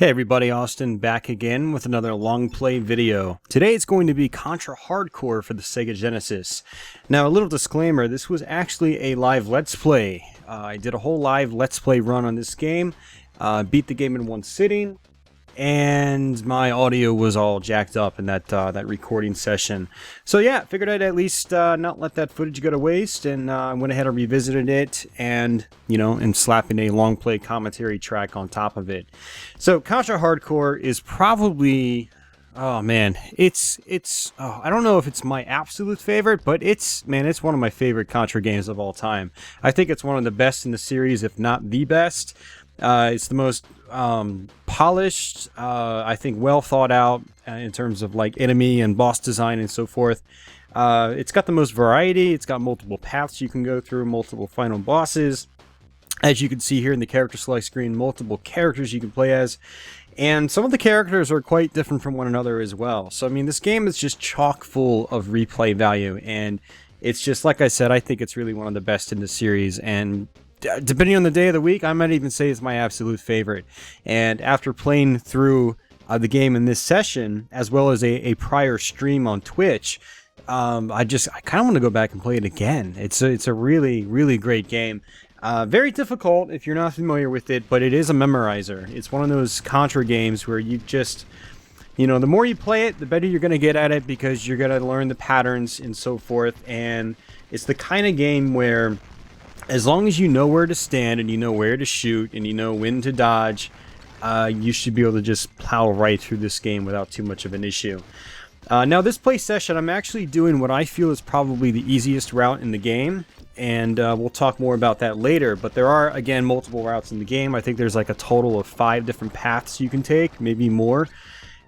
Hey everybody, Austin back again with another long play video. Today it's going to be Contra Hardcore for the Sega Genesis. Now a little disclaimer, this was actually a live Let's Play. I did a whole live Let's Play run on this game, beat the game in one sitting, and my audio was all jacked up in that recording session. So yeah, figured I'd at least not let that footage go to waste, and I went ahead and revisited it, and and slapping a long play commentary track on top of it. So Contra Hardcore is probably, oh man, it's I don't know if it's my absolute favorite, but it's one of my favorite Contra games of all time. I think it's one of the best in the series, if not the best. It's the most polished, I think well thought out in terms of like enemy and boss design and so forth. It's got the most variety. It's got multiple paths you can go through, multiple final bosses. As you can see here in the character select screen, multiple characters you can play as. And some of the characters are quite different from one another as well. So, I mean, this game is just chock full of replay value. And it's just, like I said, I think it's really one of the best in the series. And depending on the day of the week, I might even say it's my absolute favorite. And after playing through the game in this session, as well as a prior stream on Twitch, I kind of want to go back and play it again. It's a really, really great game. Very difficult if you're not familiar with it, but it is a memorizer. It's one of those Contra games where you just, the more you play it, the better you're going to get at it, because you're going to learn the patterns and so forth. And it's the kind of game where, as long as you know where to stand and you know where to shoot and you know when to dodge, you should be able to just plow right through this game without too much of an issue. Now, this play session, I'm actually doing what I feel is probably the easiest route in the game, and we'll talk more about that later. But there are, again, multiple routes in the game. I think there's like a total of 5 different paths you can take, maybe more.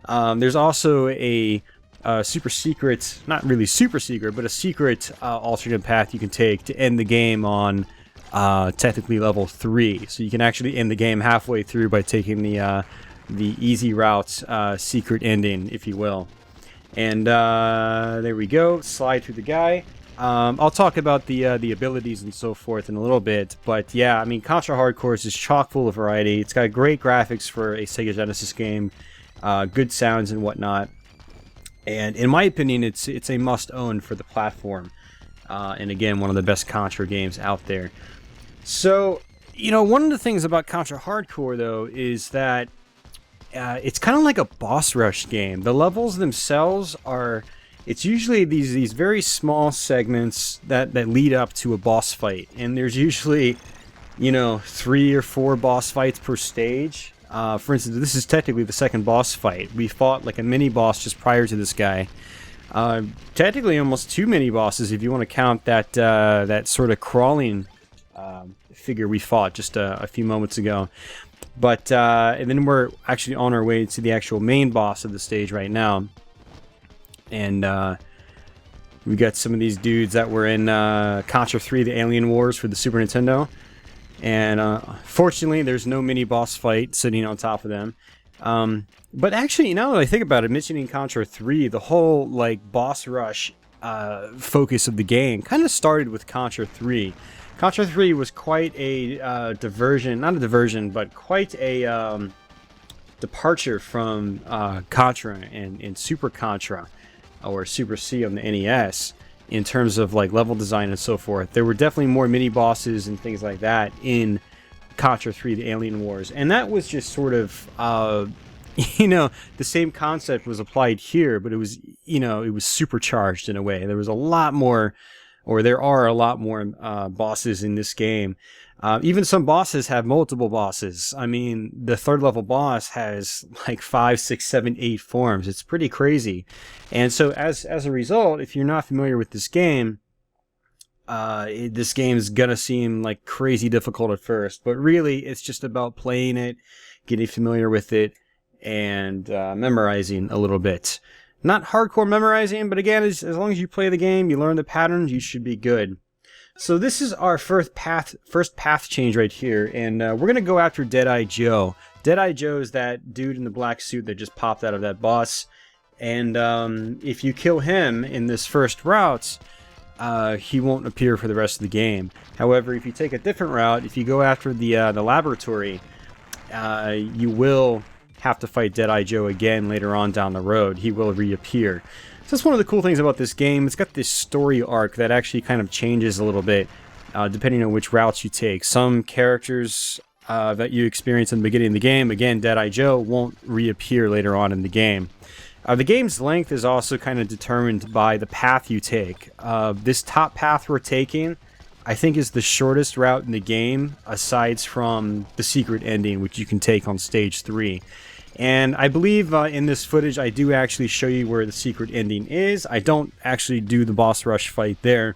There's also a super secret, not really super secret, but a secret alternate path you can take to end the game on technically level 3. So you can actually end the game halfway through by taking the easy route, secret ending, if you will. And there we go, slide through the guy. I'll talk about the abilities and so forth in a little bit, but yeah, I mean, Contra Hardcore is just chock full of variety. It's got great graphics for a Sega Genesis game, good sounds and whatnot. And in my opinion, it's a must-own for the platform. And again, one of the best Contra games out there. So, one of the things about Contra Hardcore, though, is that it's kind of like a boss rush game. The levels themselves are... It's usually these very small segments that lead up to a boss fight. And there's usually, 3 or 4 boss fights per stage. For instance, this is technically the second boss fight. We fought like a mini-boss just prior to this guy. Technically almost 2 mini-bosses if you want to count that sort of crawling figure we fought just a few moments ago. But and then we're actually on our way to the actual main boss of the stage right now. And we got some of these dudes that were in Contra 3, the Alien Wars for the Super Nintendo. And fortunately, there's no mini-boss fight sitting on top of them. But actually, now that I think about it, mentioning Contra 3, the whole boss rush focus of the game kind of started with Contra 3. Contra 3 was quite a diversion, not a diversion, but quite a departure from Contra and Super Contra, or Super C on the NES, in terms of level design and so forth. There were definitely more mini bosses and things like that in Contra 3, the Alien Wars, and that was just sort of the same concept was applied here, but it was it was supercharged in a way. There was a lot more, or there are a lot more bosses in this game. Even some bosses have multiple bosses. I mean, the third level boss has 5, 6, 7, 8 forms. It's pretty crazy. And so as a result, if you're not familiar with this game, this game is gonna seem crazy difficult at first. But really, it's just about playing it, getting familiar with it, and memorizing a little bit. Not hardcore memorizing, but again, as long as you play the game, you learn the patterns, you should be good. So this is our first path change right here, and we're going to go after Deadeye Joe. Deadeye Joe is that dude in the black suit that just popped out of that boss, and if you kill him in this first route, he won't appear for the rest of the game. However, if you take a different route, if you go after the laboratory, you will have to fight Deadeye Joe again later on down the road. He will reappear. So that's one of the cool things about this game. It's got this story arc that actually kind of changes a little bit depending on which routes you take. Some characters that you experience in the beginning of the game, again, Deadeye Joe, won't reappear later on in the game. The game's length is also kind of determined by the path you take. This top path we're taking, I think, is the shortest route in the game, aside from the secret ending, which you can take on stage 3. And I believe in this footage I do actually show you where the secret ending is. I don't actually do the boss rush fight there.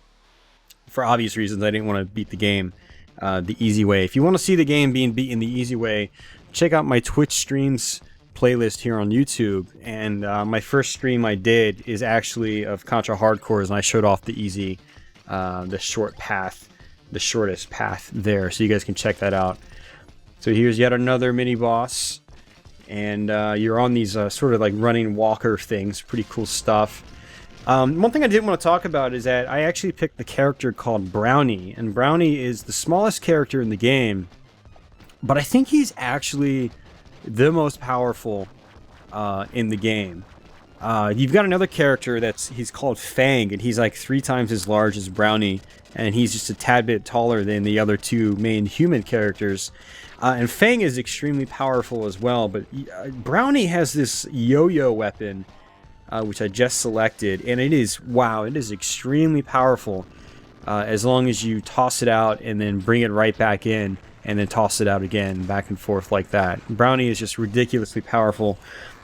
For obvious reasons, I didn't want to beat the game the easy way. If you want to see the game being beaten the easy way, check out my Twitch streams playlist here on YouTube. And my first stream I did is actually of Contra Hardcores, and I showed off the easy, the short path, the shortest path there. So you guys can check that out. So here's yet another mini boss. And you're on these sort of like running walker things. Pretty cool stuff. One thing I did want to talk about is that I actually picked the character called Brownie. And Brownie is the smallest character in the game. But I think he's actually the most powerful in the game. You've got another character he's called Fang. And he's like 3 times as large as Brownie. And he's just a tad bit taller than the other 2 main human characters. And Fang is extremely powerful as well, but Brownie has this yo-yo weapon, which I just selected, and it is, wow, it is extremely powerful, as long as you toss it out and then bring it right back in, and then toss it out again, back and forth like that. Brownie is just ridiculously powerful.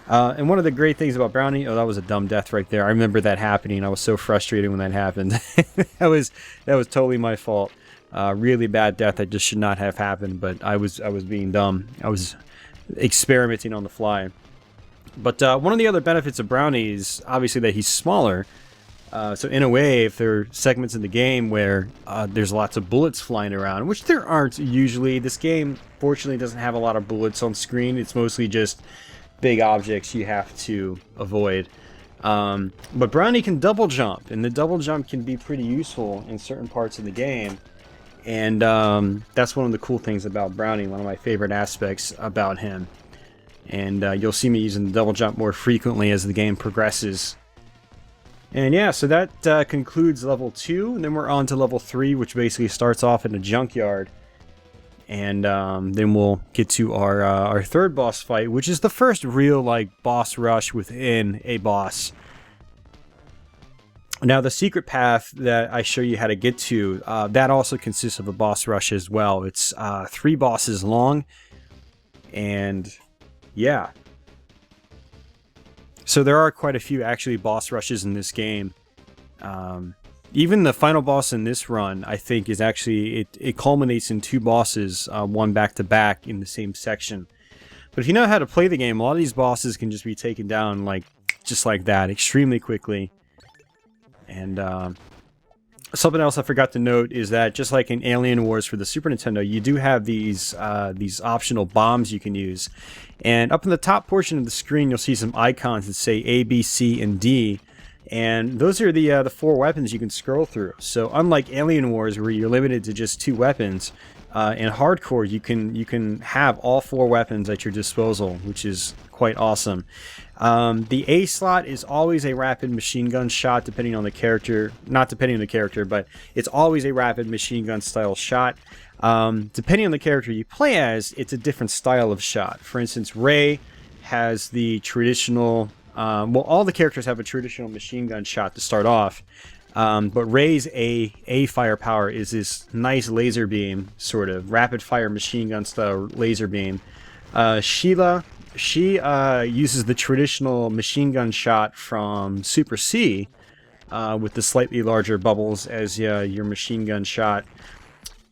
And one of the great things about Brownie, oh, that was a dumb death right there. I remember that happening. I was so frustrated when that happened. that was totally my fault. Really bad death that just should not have happened, but I was being dumb. I was experimenting on the fly. But one of the other benefits of Brownie is obviously that he's smaller. So in a way, if there are segments in the game where there's lots of bullets flying around, which there aren't usually, this game fortunately doesn't have a lot of bullets on screen. It's mostly just big objects you have to avoid. But Brownie can double jump, and the double jump can be pretty useful in certain parts of the game. And that's one of the cool things about Brownie, one of my favorite aspects about him. And you'll see me using the double jump more frequently as the game progresses. And yeah, so that concludes level 2, and then we're on to level 3, which basically starts off in a junkyard. And then we'll get to our third boss fight, which is the first real like boss rush within a boss. Now, the secret path that I show you how to get to, that also consists of a boss rush as well. It's 3 bosses long, and yeah. So there are quite a few actually boss rushes in this game. Even the final boss in this run, I think, is actually, it culminates in 2 bosses, one back to back in the same section. But if you know how to play the game, a lot of these bosses can just be taken down like just like that, extremely quickly. And something else I forgot to note is that just like in Alien Wars for the Super Nintendo, you do have these optional bombs you can use. And up in the top portion of the screen, you'll see some icons that say A, B, C, and D. And those are the 4 weapons you can scroll through. So unlike Alien Wars, where you're limited to just 2 weapons, in Hardcore you can have all 4 weapons at your disposal, which is quite awesome. The A slot is always a rapid machine gun shot, depending on the character. Not depending on the character, but it's always a rapid machine gun style shot. Depending on the character you play as, it's a different style of shot. For instance, Ray has the traditional... well, all the characters have a traditional machine gun shot to start off. But Ray's A firepower is this nice laser beam, sort of rapid fire machine gun style laser beam. Sheila, she uses the traditional machine gun shot from Super C, with the slightly larger bubbles as your machine gun shot.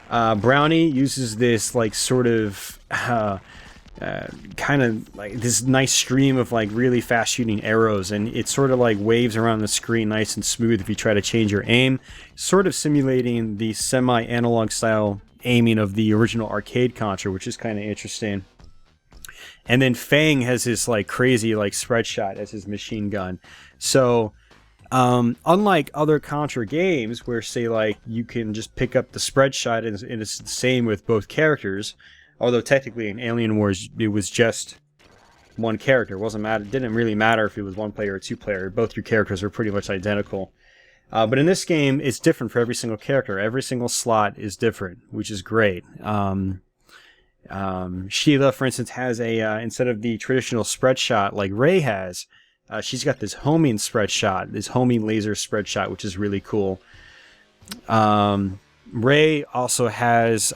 Brownie uses this like sort of kind of like this nice stream of like really fast shooting arrows, and it sort of like waves around the screen nice and smooth if you try to change your aim, sort of simulating the semi-analog style aiming of the original arcade Contra, which is kind of interesting. And then Fang has this like crazy like spread shot as his machine gun. So unlike other Contra games where say like you can just pick up the spread shot and it's the same with both characters, although technically in Alien Wars it was just one character. It didn't really matter if it was one player or two player. Both your characters were pretty much identical. But in this game, it's different for every single character. Every single slot is different, which is great. Sheila, for instance, has instead of the traditional spread shot like Ray has, she's got this homing spread shot, this homing laser spread shot, which is really cool. Ray also has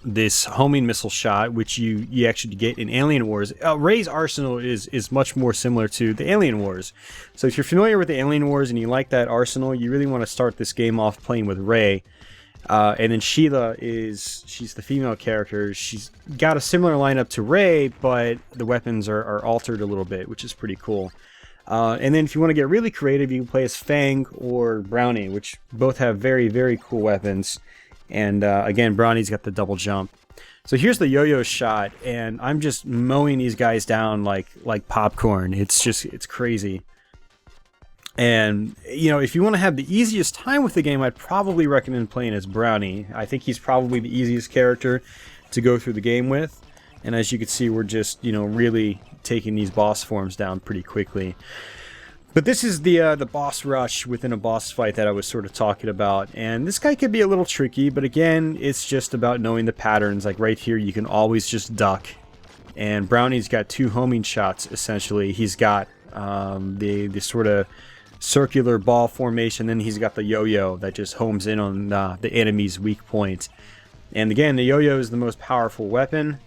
this homing missile shot, which you actually get in Alien Wars. Ray's arsenal is much more similar to the Alien Wars. So if you're familiar with the Alien Wars and you like that arsenal, you really want to start this game off playing with Ray. And then Sheila she's the female character. She's got a similar lineup to Ray, but the weapons are altered a little bit, which is pretty cool. And then if you want to get really creative, you can play as Fang or Brownie, which both have very, very cool weapons. And again, Brownie's got the double jump. So here's the yo-yo shot, and I'm just mowing these guys down like popcorn. It's crazy. And, you know, if you want to have the easiest time with the game, I'd probably recommend playing as Brownie. I think he's probably the easiest character to go through the game with. And as you can see, we're just, you know, really taking these boss forms down pretty quickly. But this is the boss rush within a boss fight that I was sort of talking about. And this guy could be a little tricky, but again, it's just about knowing the patterns. Like right here, you can always just duck. And Brownie's got two homing shots, essentially. He's got the sort of circular ball formation, then he's got the yo-yo that just homes in on the enemy's weak point. And again, the yo-yo is the most powerful weapon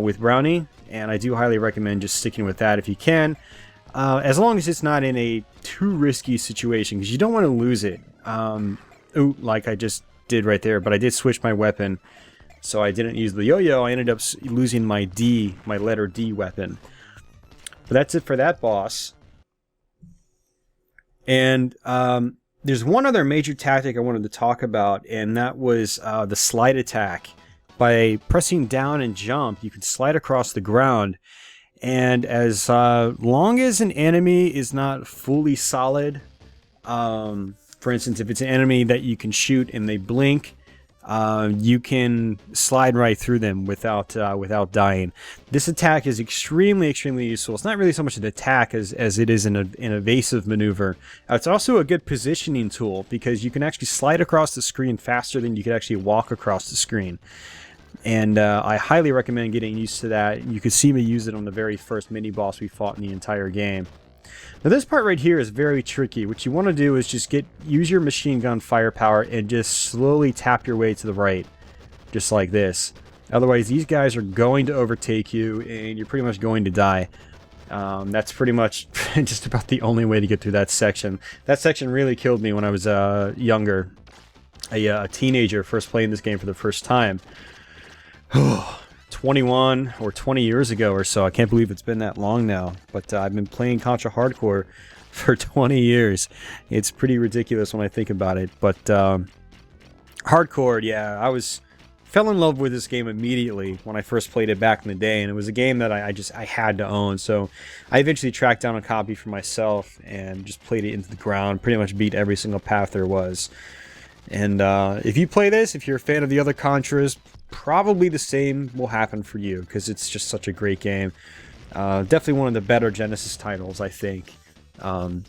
with Brownie, and I do highly recommend just sticking with that if you can. As long as it's not in a too risky situation, because you don't want to lose it. Like I just did right there, but I did switch my weapon, so I didn't use the yo-yo. I ended up losing my letter D weapon. But that's it for that boss. And there's one other major tactic I wanted to talk about, and that was the slide attack. By pressing down and jump, you can slide across the ground. And as long as an enemy is not fully solid, for instance, if it's an enemy that you can shoot and they blink, you can slide right through them without dying. This attack is extremely useful. It's not really so much an attack as it is an evasive maneuver. It's also a good positioning tool because you can actually slide across the screen faster than you could actually walk across the screen. And I highly recommend getting used to that. You could see me use it on the very first mini-boss we fought in the entire game. Now this part right here is very tricky. What you want to do is just use your machine gun firepower and just slowly tap your way to the right. Just like this. Otherwise these guys are going to overtake you and you're pretty much going to die. That's pretty much just about the only way to get through that section. That section really killed me when I was younger. A teenager first playing this game for the first time. 21 or 20 years ago or so. I can't believe it's been that long now. But I've been playing Contra Hardcore for 20 years. It's pretty ridiculous when I think about it. But Hardcore, yeah, I fell in love with this game immediately when I first played it back in the day. And it was a game that I had to own. So I eventually tracked down a copy for myself and just played it into the ground. Pretty much beat every single path there was. And if you play this, if you're a fan of the other Contras, probably the same will happen for you because it's just such a great game. Definitely one of the better Genesis titles, I think. Yeah,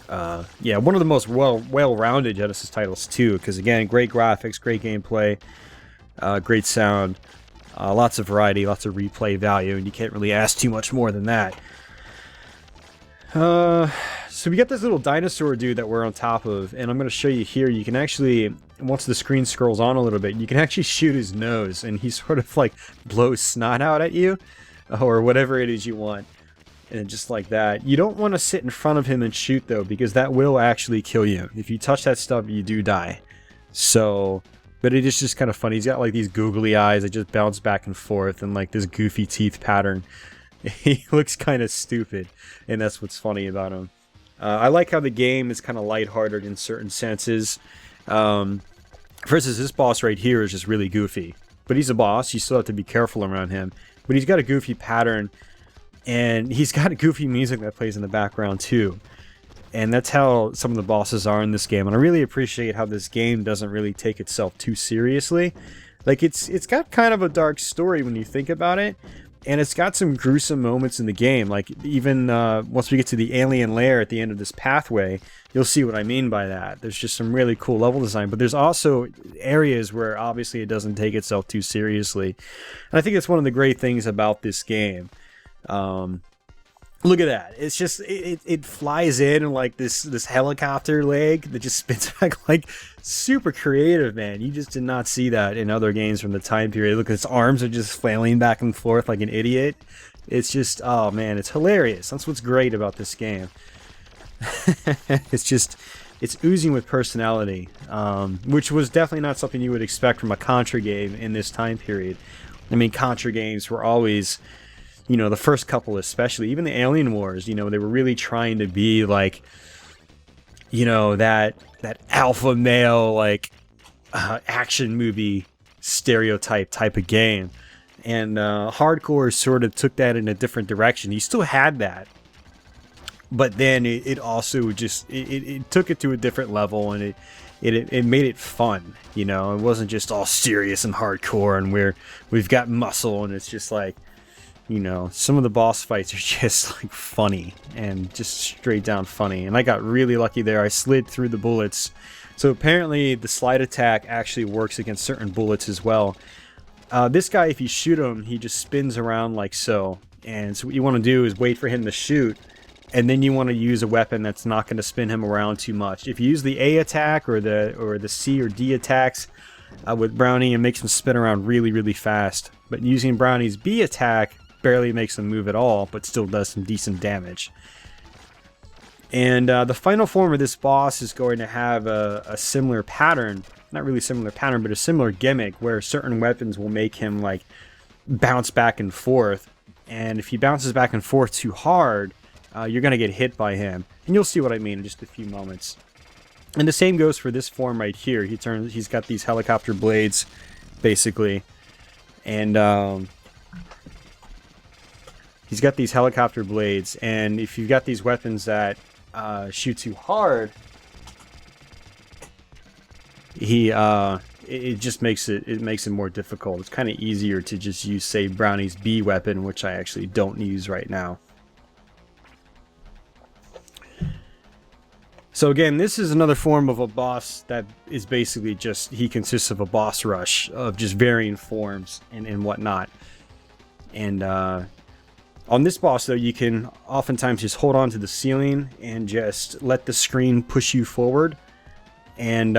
one of the most well-rounded Genesis titles too, because again, great graphics, great gameplay, great sound, lots of variety, lots of replay value, and you can't really ask too much more than that. So we got this little dinosaur dude that we're on top of, and I'm going to show you here. You can actually, once the screen scrolls on a little bit, you can actually shoot his nose, and he sort of like blows snot out at you, or whatever it is you want. And just like that. You don't want to sit in front of him and shoot though, because that will actually kill you. If you touch that stuff, you do die. So, but it is just kind of funny. He's got like these googly eyes that just bounce back and forth, and like this goofy teeth pattern. He looks kind of stupid, and that's what's funny about him. I like how the game is kind of lighthearted in certain senses. For instance, this boss right here is just really goofy. But he's a boss, you still have to be careful around him. But he's got a goofy pattern, and he's got goofy music that plays in the background too. And that's how some of the bosses are in this game. And I really appreciate how this game doesn't really take itself too seriously. Like, it's got kind of a dark story when you think about it. And it's got some gruesome moments in the game. Like, even once we get to the alien lair at the end of this pathway, you'll see what I mean by that. There's just some really cool level design, but there's also areas where obviously it doesn't take itself too seriously. And I think that's one of the great things about this game. Look at that. It's just, it flies in like this helicopter leg that just spins back. Like, super creative, man. You just did not see that in other games from the time period. Look, its arms are just flailing back and forth like an idiot. It's just, oh man, it's hilarious. That's what's great about this game. It's oozing with personality, which was definitely not something you would expect from a Contra game in this time period. I mean, Contra games were always, you know, the first couple especially, even the Alien Wars, you know, they were really trying to be like, you know, that alpha male, like, action movie stereotype type of game. And Hardcore sort of took that in a different direction. He still had that, but then it also just, it took it to a different level, and it made it fun, you know. It wasn't just all serious and hardcore and we've got muscle, and it's just like, you know, some of the boss fights are just like funny and just straight down funny. And I got really lucky there. I slid through the bullets. So apparently the slide attack actually works against certain bullets as well. This guy, if you shoot him, he just spins around like so. And so what you want to do is wait for him to shoot, and then you want to use a weapon that's not going to spin him around too much. If you use the A attack or the C or D attacks with Brownie, it makes him spin around really, really fast. But using Brownie's B attack barely makes him move at all, but still does some decent damage. And the final form of this boss is going to have a similar pattern. Not really similar pattern, but a similar gimmick where certain weapons will make him like bounce back and forth. And if he bounces back and forth too hard, you're going to get hit by him. And you'll see what I mean in just a few moments. And the same goes for this form right here. He's got these helicopter blades, basically. And he's got these helicopter blades, and if you've got these weapons that shoot too hard, it just makes it more difficult. It's kind of easier to just use, say, Brownie's B weapon, which I actually don't use right now. So again, this is another form of a boss that is basically just, he consists of a boss rush of just varying forms and whatnot. And on this boss, though, you can oftentimes just hold on to the ceiling and just let the screen push you forward. And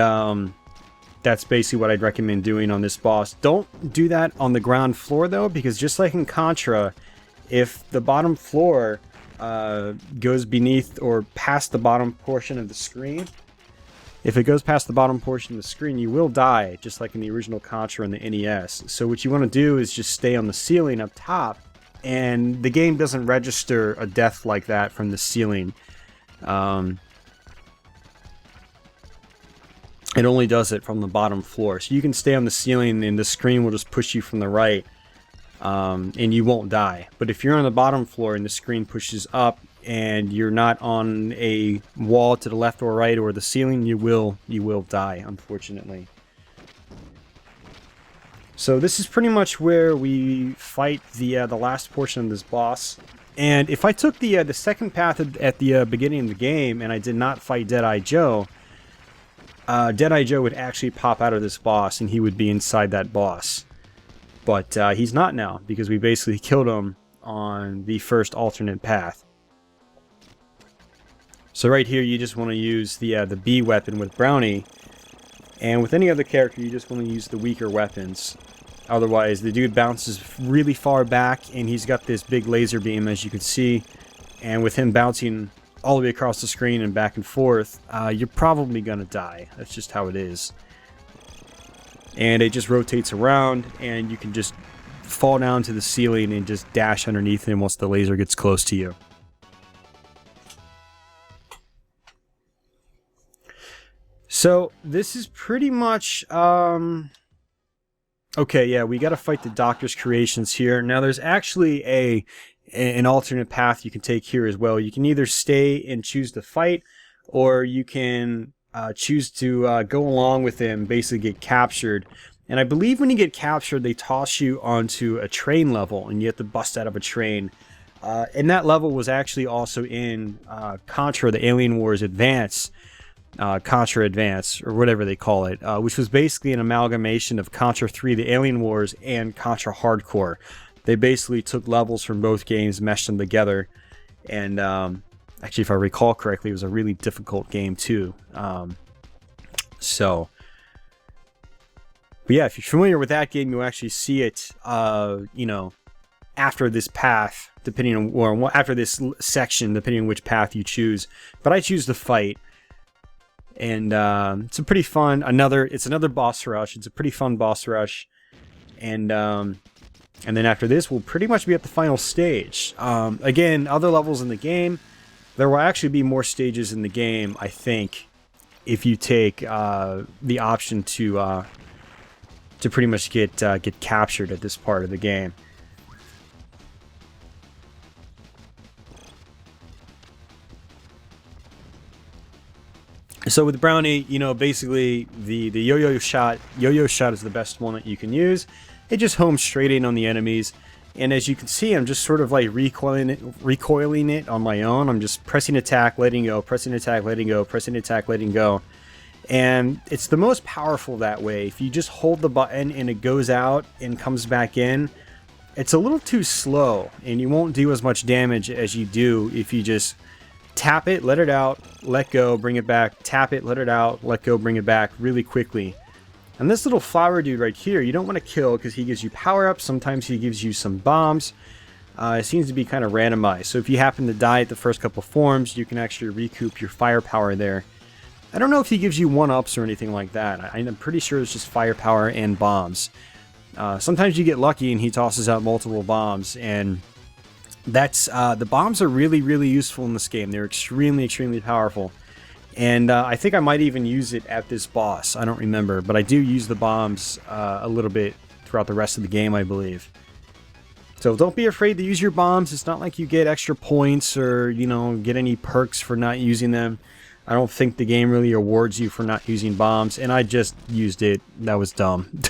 that's basically what I'd recommend doing on this boss. Don't do that on the ground floor, though, because just like in Contra, if the bottom floor goes beneath or past the bottom portion of the screen, if it goes past the bottom portion of the screen, you will die, just like in the original Contra and the NES. So what you want to do is just stay on the ceiling up top, and the game doesn't register a death like that from the ceiling. It only does it from the bottom floor. So you can stay on the ceiling and the screen will just push you from the right, and you won't die. But if you're on the bottom floor and the screen pushes up and you're not on a wall to the left or right or the ceiling, you will die, unfortunately. So this is pretty much where we fight the last portion of this boss. And if I took the second path at the beginning of the game and I did not fight Deadeye Joe, Deadeye Joe would actually pop out of this boss and he would be inside that boss. But he's not now, because we basically killed him on the first alternate path. So right here you just want to use the B weapon with Brownie. And with any other character, you just want to use the weaker weapons. Otherwise, the dude bounces really far back, and he's got this big laser beam, as you can see. And with him bouncing all the way across the screen and back and forth, you're probably going to die. That's just how it is. And it just rotates around, and you can just fall down to the ceiling and just dash underneath him once the laser gets close to you. So this is pretty much okay, yeah, we got to fight the Doctor's creations here. Now there's actually an alternate path you can take here as well. You can either stay and choose to fight, or you can choose to go along with him, basically get captured, And I believe when you get captured, they toss you onto a train level, and you have to bust out of a train. And that level was actually also in Contra, the Alien Wars Advance, Contra Advance, or whatever they call it, which was basically an amalgamation of Contra 3, the Alien Wars, and Contra Hardcore. They basically took levels from both games, meshed them together, and actually, if I recall correctly, it was a really difficult game too. But yeah, if you're familiar with that game, you'll actually see it, you know, after this path, depending on, or after this section, depending on which path you choose. But I choose the fight, and it's a pretty fun. It's another boss rush. It's a pretty fun boss rush, and then after this, we'll pretty much be at the final stage. Again, other levels in the game. There will actually be more stages in the game, I think, if you take the option to pretty much get captured at this part of the game. So with Brownie, you know, basically the yo-yo shot is the best one that you can use. It just homes straight in on the enemies. And as you can see, I'm just sort of like recoiling it on my own. I'm just pressing attack, letting go, pressing attack, letting go, pressing attack, letting go. And it's the most powerful that way. If you just hold the button and it goes out and comes back in, it's a little too slow, and you won't do as much damage as you do if you just tap it, let it out, let go, bring it back, tap it, let it out, let go, bring it back really quickly. And this little flower dude right here, you don't want to kill because he gives you power-ups. Sometimes he gives you some bombs. It seems to be kind of randomized. So if you happen to die at the first couple forms, you can actually recoup your firepower there. I don't know if he gives you 1-ups or anything like that. I'm pretty sure it's just firepower and bombs. Sometimes you get lucky and he tosses out multiple bombs, and that's the bombs are really, really useful in this game. They're extremely, extremely powerful. And I think I might even use it at this boss. I don't remember, but I do use the bombs a little bit throughout the rest of the game, I believe. So don't be afraid to use your bombs. It's not like you get extra points or, you know, get any perks for not using them. I don't think the game really awards you for not using bombs, and I just used it. That was dumb.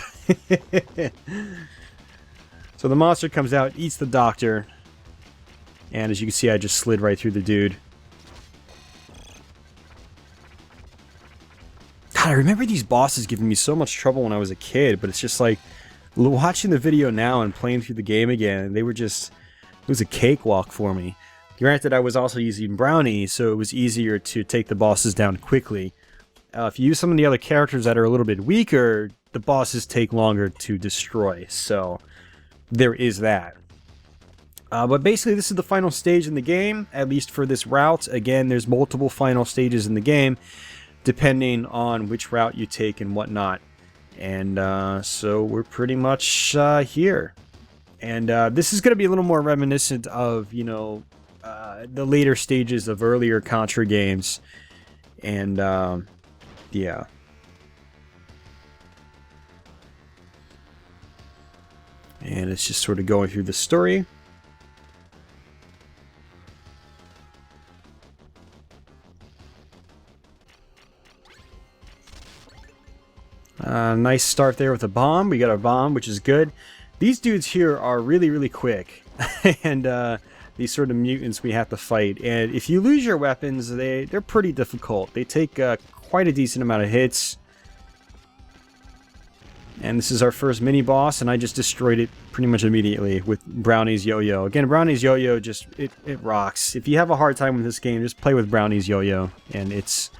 So the monster comes out, eats the doctor, and as you can see, I just slid right through the dude. God, I remember these bosses giving me so much trouble when I was a kid, but it's just like, watching the video now and playing through the game again, they were just, it was a cakewalk for me. Granted, I was also using Brownie, so it was easier to take the bosses down quickly. If you use some of the other characters that are a little bit weaker, the bosses take longer to destroy, so there is that. But basically, this is the final stage in the game, at least for this route. Again, there's multiple final stages in the game, depending on which route you take and whatnot. And so we're pretty much here. And this is going to be a little more reminiscent of, you know, the later stages of earlier Contra games. And yeah. And it's just sort of going through the story. Nice start there with a bomb. We got a bomb, which is good. These dudes here are really, really quick. And these sort of mutants we have to fight. And if you lose your weapons, they're pretty difficult. They take quite a decent amount of hits. And this is our first mini-boss, and I just destroyed it pretty much immediately with Brownie's yo-yo. Again, Brownie's yo-yo just, it rocks. If you have a hard time with this game, just play with Brownie's yo-yo, and it's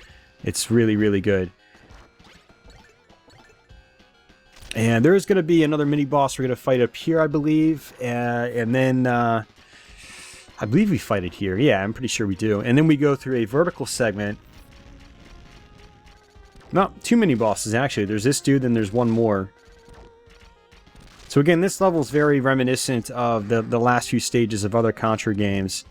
really, really good. And there is going to be another mini-boss we're going to fight up here, I believe. And then, I believe we fight it here. Yeah, I'm pretty sure we do. And then we go through a vertical segment. Not too many bosses, actually. There's this dude, then there's one more. So again, this level is very reminiscent of the last few stages of other Contra games.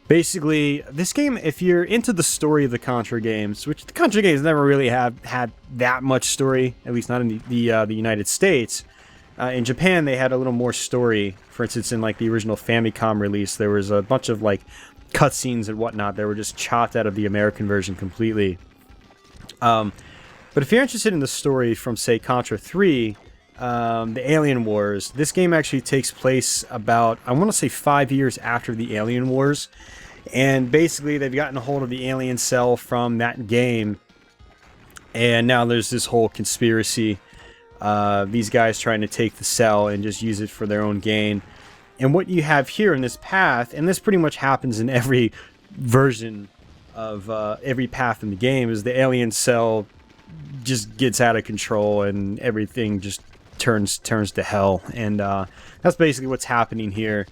Basically, this game, if you're into the story of the Contra games, which the Contra games never really have had that much story, at least not in the United States. In Japan, they had a little more story. For instance, in like the original Famicom release, there was a bunch of like cutscenes and whatnot that were just chopped out of the American version completely. But if you're interested in the story from, say, Contra 3, the Alien Wars, this game actually takes place about, I want to say 5 years after the Alien Wars. And basically, they've gotten a hold of the alien cell from that game. And now there's this whole conspiracy. These guys trying to take the cell and just use it for their own gain. And what you have here in this path, and this pretty much happens in every version of every path in the game, is the alien cell just gets out of control and everything just turns to hell. And that's basically what's happening here.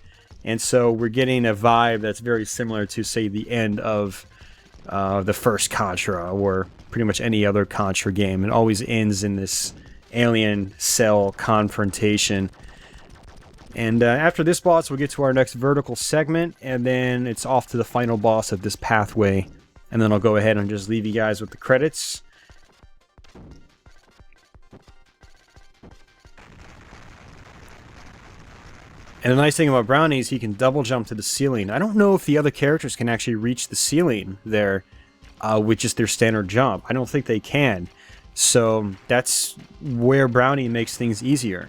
And so we're getting a vibe that's very similar to, say, the end of the first Contra, or pretty much any other Contra game. It always ends in this alien cell confrontation. And after this boss, we'll get to our next vertical segment, and then it's off to the final boss of this pathway. And then I'll go ahead and just leave you guys with the credits. And the nice thing about Brownie is he can double jump to the ceiling. I don't know if the other characters can actually reach the ceiling there with just their standard jump. I don't think they can. So that's where Brownie makes things easier.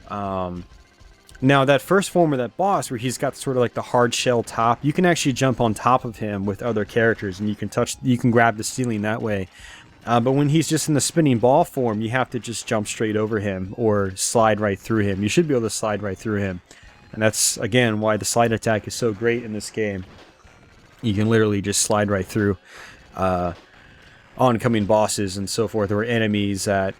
Now that first form of that boss, where he's got sort of like the hard shell top, you can actually jump on top of him with other characters, and you can grab the ceiling that way. But when he's just in the spinning ball form, you have to just jump straight over him or slide right through him. You should be able to slide right through him. And that's, again, why the slide attack is so great in this game. You can literally just slide right through oncoming bosses and so forth, or enemies that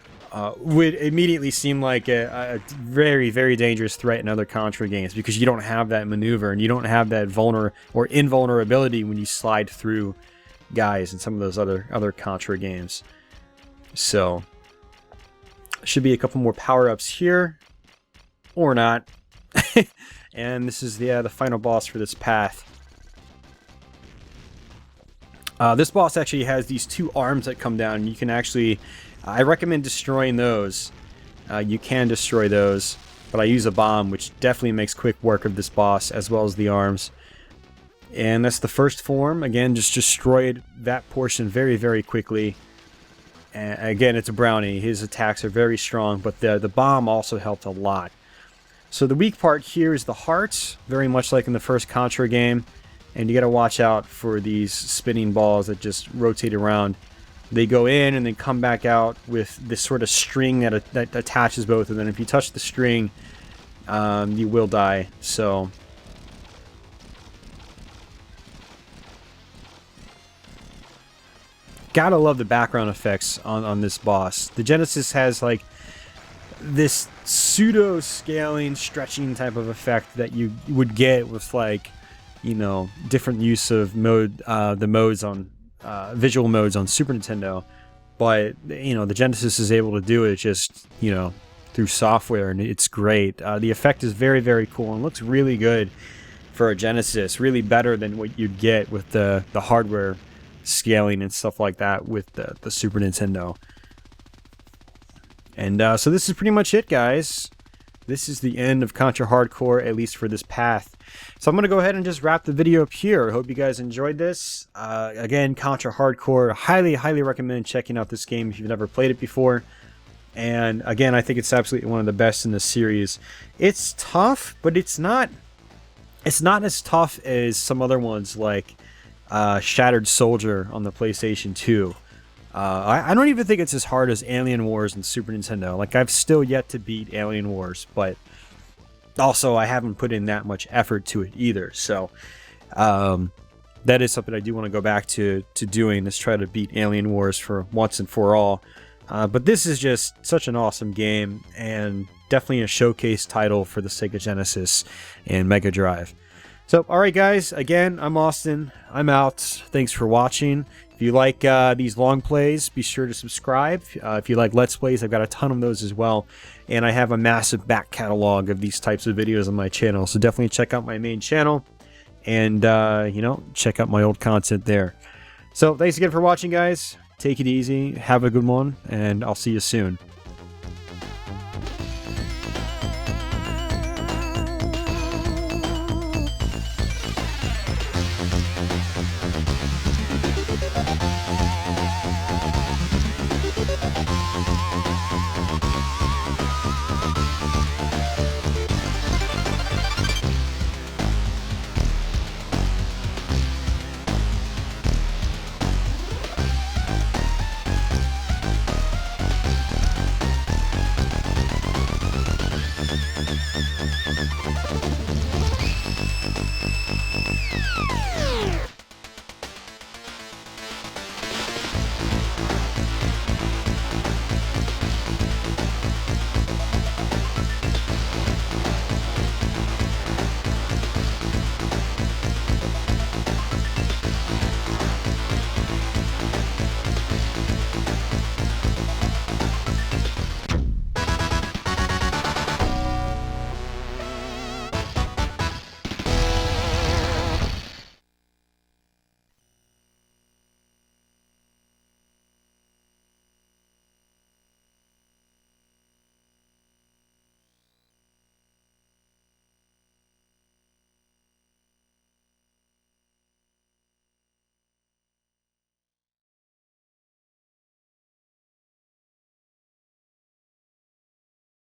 would immediately seem like a very, very dangerous threat in other Contra games, because you don't have that maneuver and you don't have that invulnerability when you slide through guys in some of those other Contra games. So should be a couple more power-ups here, or not. And this is the final boss for this path. This boss actually has these two arms that come down, and you can actually, I recommend destroying those. You can destroy those, but I use a bomb, which definitely makes quick work of this boss, as well as the arms. And that's the first form. Again, just destroyed that portion very, very quickly. And again, it's a Brownie. His attacks are very strong, but the bomb also helped a lot. So the weak part here is the hearts, very much like in the first Contra game. And you gotta watch out for these spinning balls that just rotate around. They go in and then come back out with this sort of string that attaches both of them. If you touch the string, you will die. So gotta love the background effects on this boss. The Genesis has like this pseudo scaling, stretching type of effect that you would get with, like, you know, different use of the modes on visual modes on Super Nintendo. But you know, the Genesis is able to do it just, you know, through software, and it's great. The effect is very, very cool and looks really good for a Genesis. Really better than what you'd get with the hardware scaling and stuff like that with the Super Nintendo. And so this is pretty much it, guys. This is the end of Contra Hardcore, at least for this path. So I'm going to go ahead and just wrap the video up here. I hope you guys enjoyed this. Again, Contra Hardcore, highly, highly recommend checking out this game if you've never played it before. And again, I think it's absolutely one of the best in the series. It's tough, but it's not as tough as some other ones like Shattered Soldier on the PlayStation 2. I don't even think it's as hard as Alien Wars and Super Nintendo. Like, I've still yet to beat Alien Wars, but also I haven't put in that much effort to it either. So that is something I do want to go back to doing, is try to beat Alien Wars for once and for all. But this is just such an awesome game, and definitely a showcase title for the Sega Genesis and Mega Drive. So, alright guys, again, I'm Austin. I'm out. Thanks for watching. If you like these long plays, be sure to subscribe. If you like Let's Plays, I've got a ton of those as well. And I have a massive back catalog of these types of videos on my channel. So definitely check out my main channel. And, you know, check out my old content there. So, thanks again for watching, guys. Take it easy. Have a good one. And I'll see you soon.